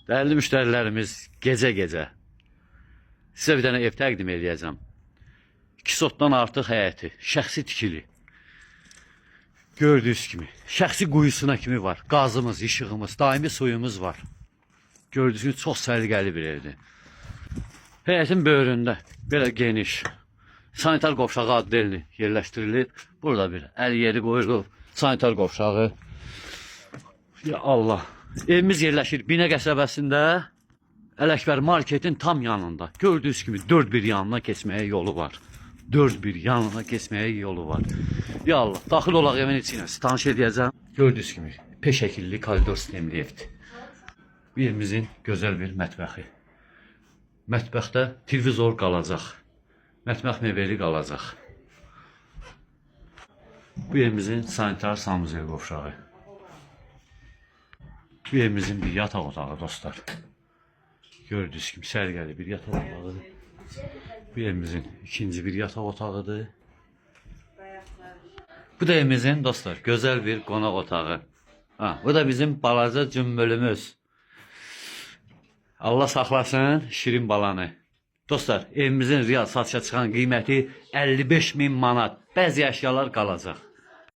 Değerli müşterilerimiz, gece size bir tane ev təqdim edəcəm. 2 sotdan artıq həyəti, şəxsi tikili. Gördüyünüz kimi, şəxsi quyusuna kimi var. Qazımız, işığımız, daimi suyumuz var. Gördüyünüz kimi, çox səliqəli bir evdir. Həyətin böyründə belə geniş, sanitar qovşağı adlı yerləşdirilir. Burada bir əl yeri qoyulub, sanitar qovşağı. Ya Allah. Evimiz yerləşir Binə qəsəbəsində, Ələkbər marketin tam yanında. Gördüyünüz kimi 4-1 yanına keçməyə yolu var. 4-1 yanına keçməyə yolu var. Ya Allah, daxil olaq evin içinə, sizi tanış edəcəm. Gördüyünüz kimi, peşəkilli koridor sistemli evdir. Evimizin gözəl bir mətbəxi. Mətbəxdə televizor qalacaq. Mətbəx mebeli qalacaq. Bu evimizin sanitar sanuzel qovşağı. Bu evimizin bir yataq otağı dostlar. Gördüyünüz kimi sərgəli bir yataq otağı. Bu evimizin ikinci bir yataq otağıdır. Bu da evimizin dostlar gözəl bir qonaq otağı. Bu da bizim balaca cümbülümüz. Allah saxlasın şirin balanı. Dostlar, evimizin real satışa çıxan qiyməti 55.000 manat. Bəzi əşyalar qalacaq.